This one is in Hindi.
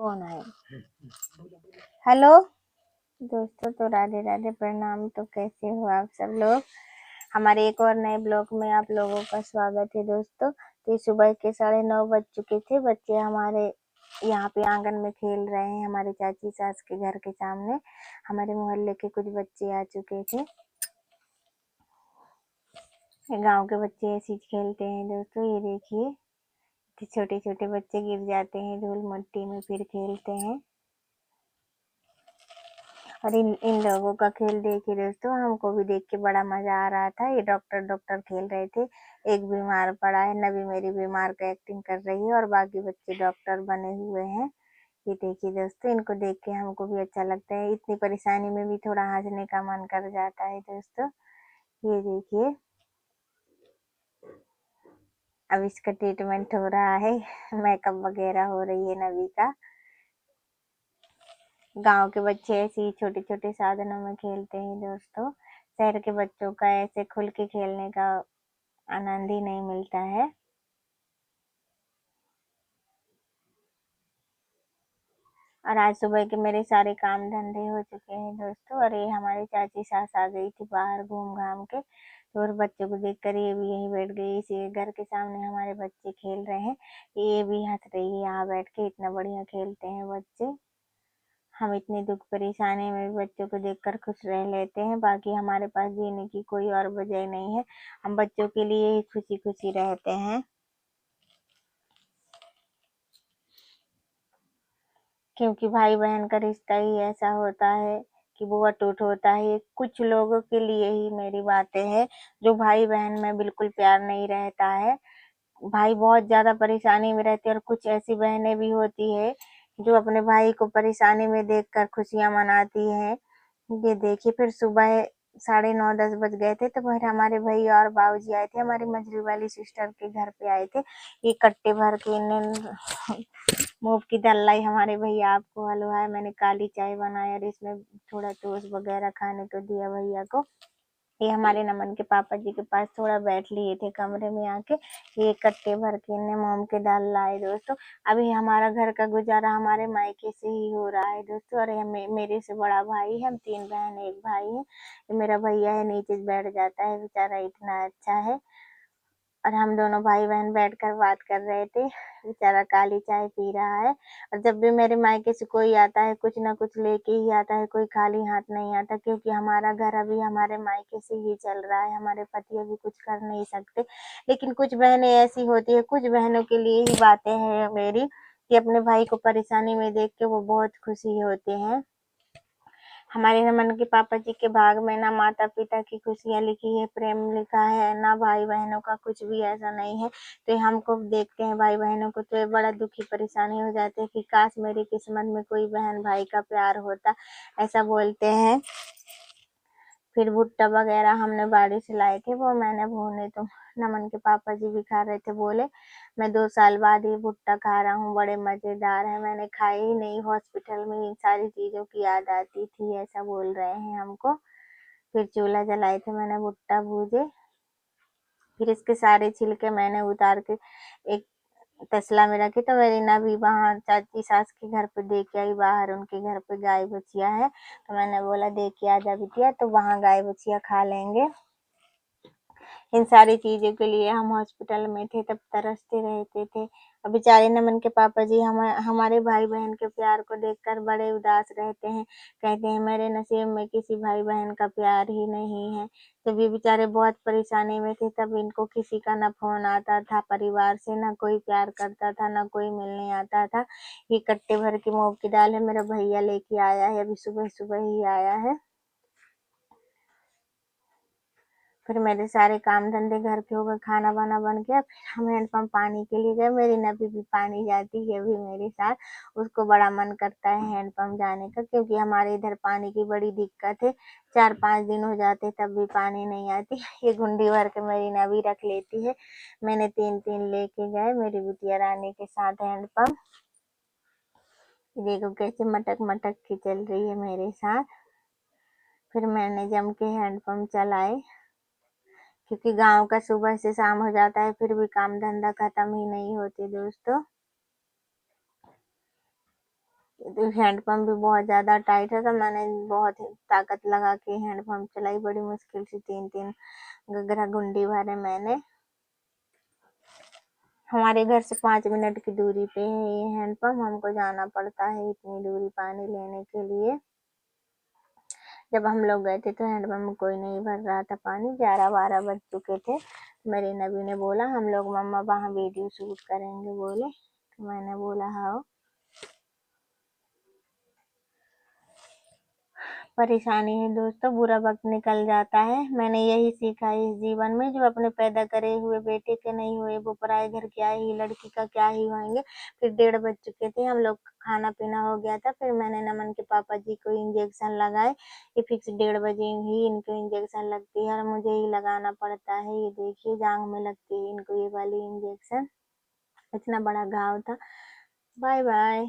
कौन है? हेलो दोस्तों, तो राधे राधे, प्रणाम। तो कैसे हो आप सब लोग? हमारे एक और नए ब्लॉग में आप लोगों का स्वागत है दोस्तों। तो सुबह के 9:30 बज चुके थे। बच्चे हमारे यहाँ पे आंगन में खेल रहे हैं, हमारे चाची सास के घर के सामने। हमारे मोहल्ले के कुछ बच्चे आ चुके थे। गांव के बच्चे ऐसे ही खेलते हैं दोस्तों। ये देखिए, छोटे छोटे बच्चे गिर जाते हैं धूल मिट्टी में, फिर खेलते हैं। और इन लोगों का खेल देखिए दोस्तों, हमको भी देख के बड़ा मजा आ रहा था। ये डॉक्टर डॉक्टर खेल रहे थे। एक बीमार पड़ा है, नबी मेरी बीमार का एक्टिंग कर रही है और बाकी बच्चे डॉक्टर बने हुए हैं। ये देखिए दोस्तों, इनको देख के हमको भी अच्छा लगता है। इतनी परेशानी में भी थोड़ा हंसने का मन कर जाता है दोस्तों। ये देखिए, अब इसका ट्रीटमेंट हो रहा है, मेकअप वगैरह हो रही है नबी का। गांव के बच्चे ऐसे ही छोटे छोटे साधनों में खेलते हैं दोस्तों। शहर के बच्चों का ऐसे खुल के खेलने का आनंद ही नहीं मिलता है। और आज सुबह के मेरे सारे काम धंधे हो चुके हैं दोस्तों। और ये हमारी चाची सास आ गई थी बाहर घूम घाम के, तो और बच्चों को देखकर ये भी यहीं बैठ गई। इसी घर के सामने हमारे बच्चे खेल रहे हैं, ये भी हंस रही है यहाँ बैठ के। इतना बढ़िया खेलते हैं बच्चे। हम इतनी दुख परेशानी में भी बच्चों को देखकर खुश रह लेते हैं। बाकी हमारे पास जीने की कोई और वजह नहीं है, हम बच्चों के लिए ही खुशी खुशी रहते हैं। क्योंकि भाई बहन का रिश्ता ही ऐसा होता है कि वो अटूट होता है। कुछ लोगों के लिए ही मेरी बातें हैं, जो भाई बहन में बिल्कुल प्यार नहीं रहता है। भाई बहुत ज्यादा परेशानी में रहते हैं, और कुछ ऐसी बहनें भी होती है जो अपने भाई को परेशानी में देखकर खुशियां मनाती है। ये देखिए, फिर सुबह 9:30-10 बज गए थे, तो फिर हमारे भैया और बाबूजी आए थे, हमारी मझली वाली सिस्टर के घर पे आए थे। ये कट्टे भर के इन्हें मूंग की दाल लाई हमारे भैया। आपको हलवा है, मैंने काली चाय बनाया और इसमें थोड़ा टोस्ट वगैरह खाने को दिया भैया को। ये हमारे नमन के पापा जी के पास थोड़ा बैठ लिए थे कमरे में आके। ये कट्टे भर के इन्हें मूंग की दाल लाए दोस्तों। अभी हमारा घर का गुजारा हमारे मायके से ही हो रहा है दोस्तों। और ये मेरे से बड़ा भाई है, हम 3 बहन 1 भाई है। ये मेरा भैया है, नीचे बैठ जाता है बेचारा, इतना अच्छा है। और हम दोनों भाई बहन बैठकर बात कर रहे थे। बेचारा काली चाय पी रहा है। और जब भी मेरे मायके से कोई आता है, कुछ ना कुछ लेके ही आता है, कोई खाली हाथ नहीं आता। क्योंकि हमारा घर अभी हमारे मायके से ही चल रहा है, हमारे पति अभी कुछ कर नहीं सकते। लेकिन कुछ बहनें ऐसी होती है, कुछ बहनों के लिए ही बातें हैं मेरी, कि अपने भाई को परेशानी में देख के वो बहुत खुशी होते हैं। हमारे रमन के पापा जी के भाग में ना माता पिता की खुशियाँ लिखी है, प्रेम लिखा है, ना भाई बहनों का कुछ भी ऐसा नहीं है। तो हमको देखते हैं भाई बहनों को, तो ये बड़ा दुखी परेशानी हो जाती है कि काश मेरी किस्मत में कोई बहन भाई का प्यार होता, ऐसा बोलते हैं। फिर भुट्टा वगैरह हमने बाड़ी से लाए थे, वो मैंने भूने, तो नमन के पापा जी भी खा रहे थे। बोले मैं 2 साल बाद ये भुट्टा खा रहा हूँ, बड़े मजेदार है। मैंने खाए ही नहीं, हॉस्पिटल में इन सारी चीजों की याद आती थी, ऐसा बोल रहे हैं हमको। फिर चूल्हा जलाए थे, मैंने भुट्टा भूजे। फिर इसके सारे छिलके मैंने उतार के एक तसला में रखी। तो मेरी नबी वहाँ चाची सास के घर पे दे के आई, बाहर उनके घर पे गाय बछिया है। तो मैंने बोला दे के आजा बिटिया, तो वहाँ गाय बछिया खा लेंगे। इन सारी चीजों के लिए हम हॉस्पिटल में थे, तब तरसते रहते थे। और बेचारे नमन के पापा जी हमारे भाई बहन के प्यार को देखकर बड़े उदास रहते हैं। कहते हैं मेरे नसीब में किसी भाई बहन का प्यार ही नहीं है। तब ये बेचारे बहुत परेशानी में थे, तब इनको किसी का ना फोन आता था परिवार से, ना कोई प्यार करता था, ना कोई मिलने आता था। ये कट्टे भर की मूंग की दाल है, मेरा भैया लेके आया है, अभी सुबह सुबह ही आया है। फिर मेरे सारे काम धंधे घर के हो गए, खाना वाना बन गया। फिर हम हैंडपंप पानी के लिए गए। मेरी नबी भी पानी जाती है अभी मेरे साथ। उसको बड़ा मन करता है हैंडपंप जाने का, क्योंकि हमारे इधर पानी की बड़ी दिक्कत है। 4-5 दिन हो जाते तब भी पानी नहीं आती। ये गुंडी भर के मेरी नबी रख लेती है। मैंने 3-3 लेके गए मेरी बिटिया रानी के साथ हैंडपंप। देखो कैसे मटक मटक के चल रही है मेरे साथ। फिर मैंने जम के हैंडपंप चलाए, क्योंकि गांव का सुबह से शाम हो जाता है, फिर भी काम धंधा खत्म ही नहीं होते दोस्तों। तो हैंडपम्प भी बहुत ज़्यादा टाइट है, तो मैंने बहुत ताकत लगा के हैंडपम्प चलाई, बड़ी मुश्किल से 3-3 घग्घरा गुंडी भरे मैंने। हमारे घर से 5 मिनट की दूरी पे है ये हैंडपम्प, हमको जाना पड़ता है इतनी दूरी पानी लेने के लिए। जब हम लोग गए थे तो हैंडपम्प में कोई नहीं भर रहा था पानी, 11-12 बज चुके थे। मेरी नबी ने बोला हम लोग मम्मा वहाँ वीडियो शूट करेंगे बोले, तो मैंने बोला हाँ। परेशानी है दोस्तों, बुरा वक्त निकल जाता है। मैंने यही सीखा इस जीवन में, जो अपने पैदा करे हुए बेटे के नहीं हुए वो पराए घर क्या ही, लड़की का क्या ही होंगे। फिर 1:30 बज चुके थे, हम लोग खाना पीना हो गया था, फिर मैंने नमन के पापा जी को इंजेक्शन लगाए। ये फिक्स 1:30 बजे ही इनको इंजेक्शन लगती है और मुझे ही लगाना पड़ता है। ये देखिए जांघ में लगती है इनको ये वाली इंजेक्शन, इतना बड़ा घाव था। Bye bye.